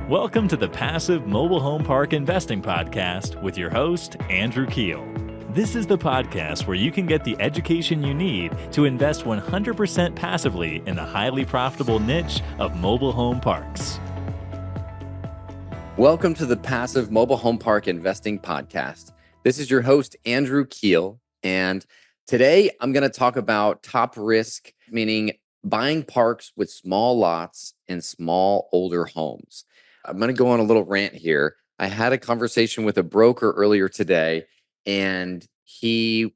Welcome to the Passive Mobile Home Park Investing Podcast with your host, Andrew Keel. This is the podcast where you can get the education you need to invest 100% passively in the highly profitable niche of mobile home parks. Welcome to the Passive Mobile Home Park Investing Podcast. This is your host, Andrew Keel, and today I'm going to talk about top risk, meaning buying parks with small lots and small older homes. I'm going to go on a little rant here. I had a conversation with a broker earlier today, and he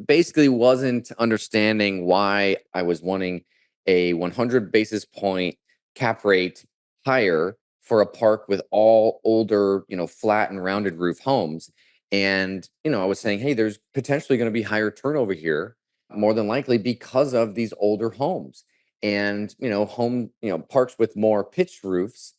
basically wasn't understanding why I was wanting a 100 basis point cap rate higher for a park with all older, flat and rounded roof homes. And, I was saying, hey, there's potentially going to be higher turnover here, more than likely because of these older homes. And, parks with more pitched roofs,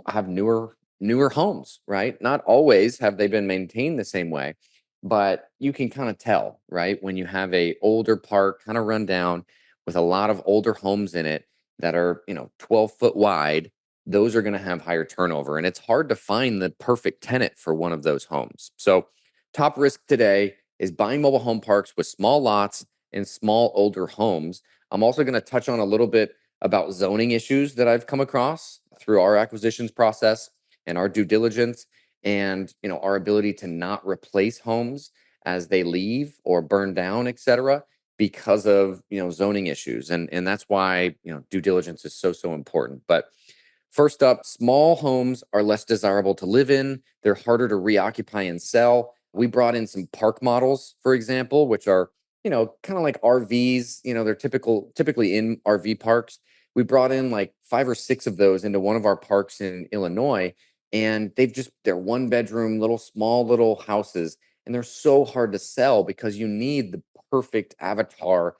have newer homes, right? Not always have they been maintained the same way, but you can kind of tell, right? When you have a older park kind of run down with a lot of older homes in it that are, 12 foot wide, those are going to have higher turnover. And it's hard to find the perfect tenant for one of those homes. So top risk today is buying mobile home parks with small lots and small older homes. I'm also going to touch on a little bit about zoning issues that I've come across through our acquisitions process and our due diligence, and our ability to not replace homes as they leave or burn down, et cetera, because of zoning issues. And that's why due diligence is so important. But first up, small homes are less desirable to live in. They're harder to reoccupy and sell. We brought in some park models, for example, which are, kind of like RVs. They're typically in RV parks. We brought in like 5 or 6 of those into one of our parks in Illinois, and they're one bedroom, small little houses, and they're so hard to sell because you need the perfect avatar,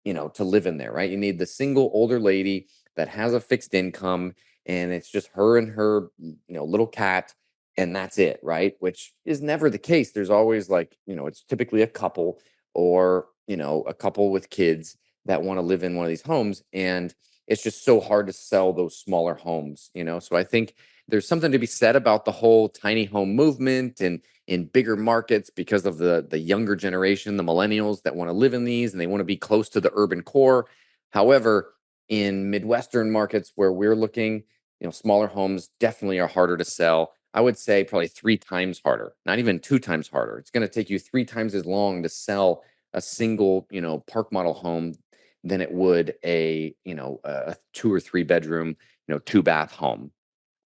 to live in there, right? You need the single older lady that has a fixed income, and it's just her and her, little cat, and that's it, right? Which is never the case. There's always it's typically a couple or, a couple with kids that want to live in one of these homes. And it's just so hard to sell those smaller homes, So I think there's something to be said about the whole tiny home movement and in bigger markets because of the younger generation, the millennials that want to live in these and they want to be close to the urban core. However, in Midwestern markets where we're looking, smaller homes definitely are harder to sell. I would say probably 3 times harder, not even 2 times harder. It's going to take you 3 times as long to sell a single, park model home than it would a 2 or 3 bedroom, 2 bath home.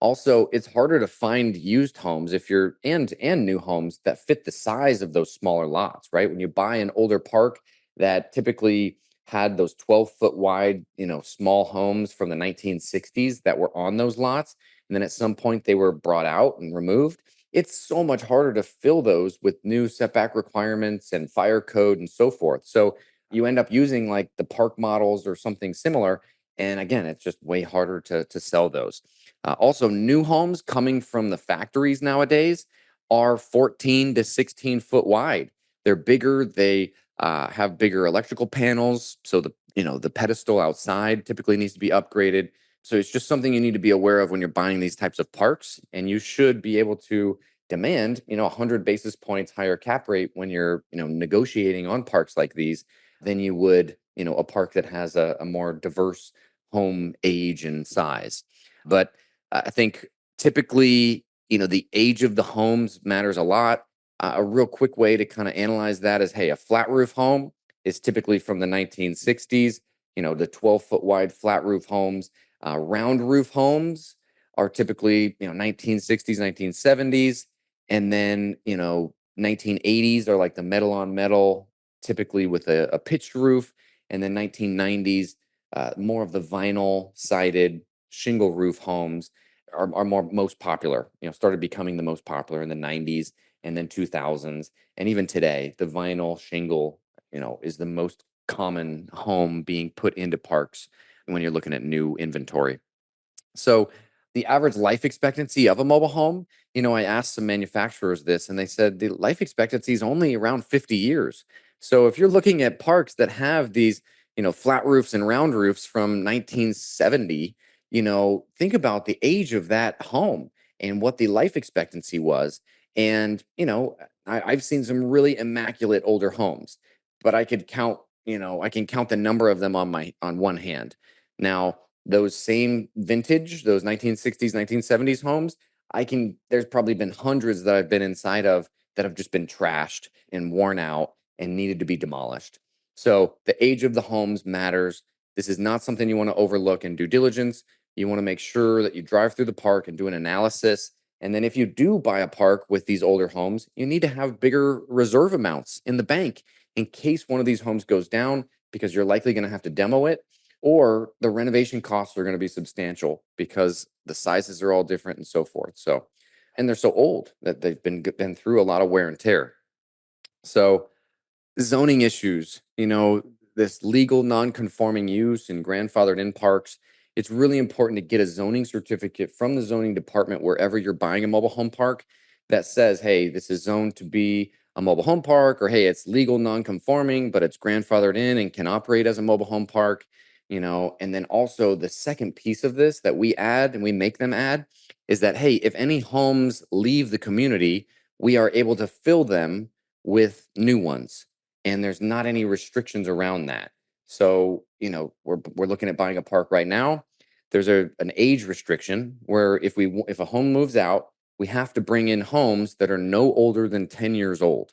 Also, it's harder to find used homes if you're and new homes that fit the size of those smaller lots, right? When you buy an older park that typically had those 12-foot wide, small homes from the 1960s that were on those lots, and then at some point they were brought out and removed, it's so much harder to fill those with new setback requirements and fire code and so forth. So you end up using like the park models or something similar. And again, it's just way harder to sell those. Also, new homes coming from the factories nowadays are 14 to 16 foot wide. They're bigger. They have bigger electrical panels. So the pedestal outside typically needs to be upgraded. So it's just something you need to be aware of when you're buying these types of parks. And you should be able to demand, 100 basis points higher cap rate when you're, negotiating on parks like these than you would, a park that has a more diverse home age and size. But I think typically, the age of the homes matters a lot. A real quick way to kind of analyze that is, hey, a flat roof home is typically from the 1960s, the 12-foot wide flat roof homes. Round roof homes are typically, 1960s, 1970s. And then, 1980s are like the metal on metal, typically with a pitched roof. And then 1990s, more of the vinyl sided shingle roof homes are most popular, started becoming the most popular in the 90s and then 2000s. And even today, the vinyl shingle, is the most common home being put into parks when you're looking at new inventory. So the average life expectancy of a mobile home, I asked some manufacturers this and they said the life expectancy is only around 50 years. So if you're looking at parks that have these, flat roofs and round roofs from 1970, think about the age of that home and what the life expectancy was. And, I've seen some really immaculate older homes, but I can count the number of them on one hand. Now, those same vintage, those 1960s, 1970s homes, there's probably been hundreds that I've been inside of that have just been trashed and worn out and needed to be demolished. So the age of the homes matters. This is not something you want to overlook in due diligence. You want to make sure that you drive through the park and do an analysis. And then if you do buy a park with these older homes, you need to have bigger reserve amounts in the bank in case one of these homes goes down, because you're likely going to have to demo it, or the renovation costs are going to be substantial because the sizes are all different and so forth. So, and they're so old that they've been through a lot of wear and tear. So, zoning issues, this legal non-conforming use and grandfathered in parks, it's really important to get a zoning certificate from the zoning department wherever you're buying a mobile home park that says, hey, this is zoned to be a mobile home park, or hey, it's legal non-conforming, but it's grandfathered in and can operate as a mobile home park. And then also the second piece of this that we add and we make them add is that, hey, if any homes leave the community, we are able to fill them with new ones, and there's not any restrictions around that. So, we're looking at buying a park right now. There's an age restriction where if a home moves out, we have to bring in homes that are no older than 10 years old.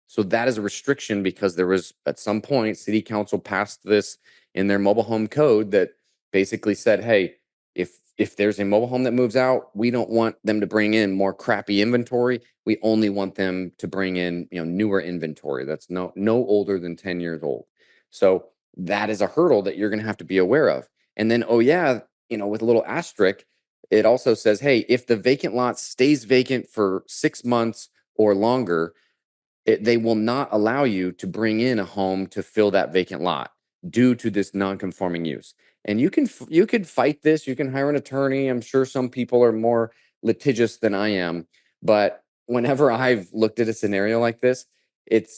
So that is a restriction because there was, at some point, city council passed this in their mobile home code that basically said, hey, if there's a mobile home that moves out, we don't want them to bring in more crappy inventory. We only want them to bring in, newer inventory that's no older than 10 years old. So that is a hurdle that you're going to have to be aware of. And then, oh yeah, with a little asterisk, it also says, hey, if the vacant lot stays vacant for 6 months or longer, they will not allow you to bring in a home to fill that vacant lot due to this non-conforming use. And you could fight this. You can hire an attorney. I'm sure some people are more litigious than I am, but whenever I've looked at a scenario like this,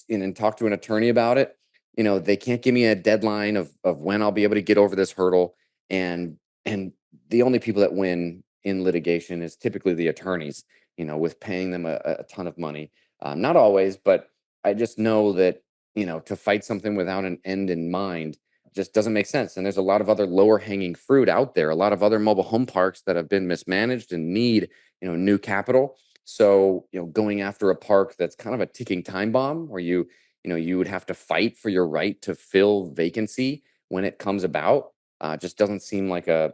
and talked to an attorney about it, they can't give me a deadline of when I'll be able to get over this hurdle. And the only people that win in litigation is typically the attorneys, with paying them a ton of money. Not always, but I just know that, to fight something without an end in mind just doesn't make sense. And there's a lot of other lower hanging fruit out there, a lot of other mobile home parks that have been mismanaged and need, new capital. So, going after a park that's kind of a ticking time bomb where you would have to fight for your right to fill vacancy when it comes about, just doesn't seem like a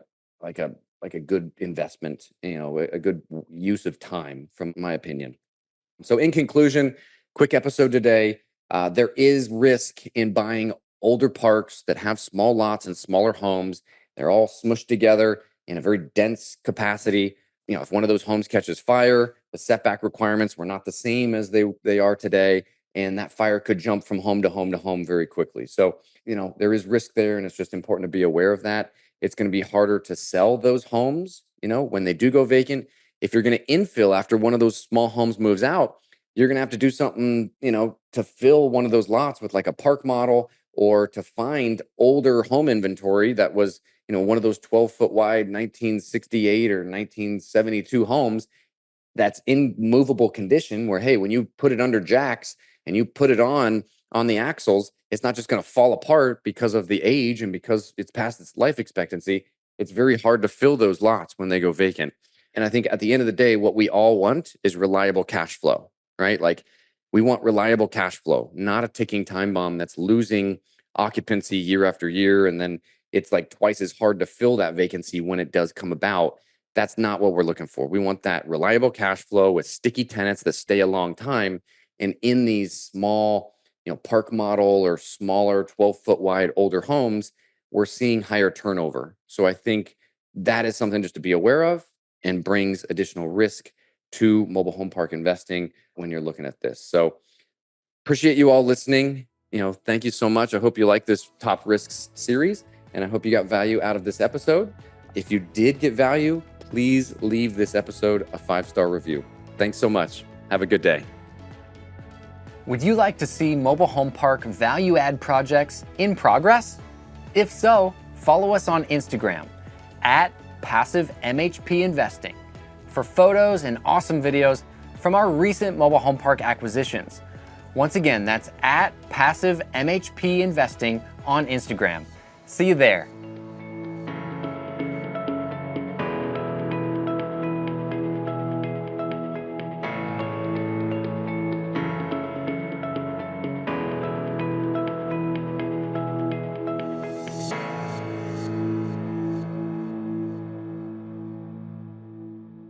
good investment, a good use of time, from my opinion. So, in conclusion, quick episode today. There is risk in buying older parks that have small lots and smaller homes. They're all smushed together in a very dense capacity. If one of those homes catches fire, the setback requirements were not the same as they are today, and that fire could jump from home to home to home very quickly. So, there is risk there, and it's just important to be aware of that. It's going to be harder to sell those homes, when they do go vacant. If you're going to infill after one of those small homes moves out, you're going to have to do something, to fill one of those lots with like a park model, or to find older home inventory that was, one of those 12-foot wide 1968 or 1972 homes that's in movable condition where, hey, when you put it under jacks and you put it on the axles, it's not just going to fall apart because of the age and because it's past its life expectancy. It's very hard to fill those lots when they go vacant. And I think at the end of the day, what we all want is reliable cash flow, right? Like, we want reliable cash flow, not a ticking time bomb that's losing occupancy year after year. And then it's like twice as hard to fill that vacancy when it does come about. That's not what we're looking for. We want that reliable cash flow with sticky tenants that stay a long time. And in these small, park model or smaller 12-foot wide older homes, we're seeing higher turnover. So I think that is something just to be aware of, and brings additional risk to mobile home park investing when you're looking at this. So appreciate you all listening. Thank you so much. I hope you like this top risks series, and I hope you got value out of this episode. If you did get value, please leave this episode a 5-star review. Thanks so much. Have a good day. Would you like to see mobile home park value add projects in progress? If so, follow us on Instagram at Passive MHP Investing for photos and awesome videos from our recent mobile home park acquisitions. Once again, that's at Passive MHP Investing on Instagram. See you there.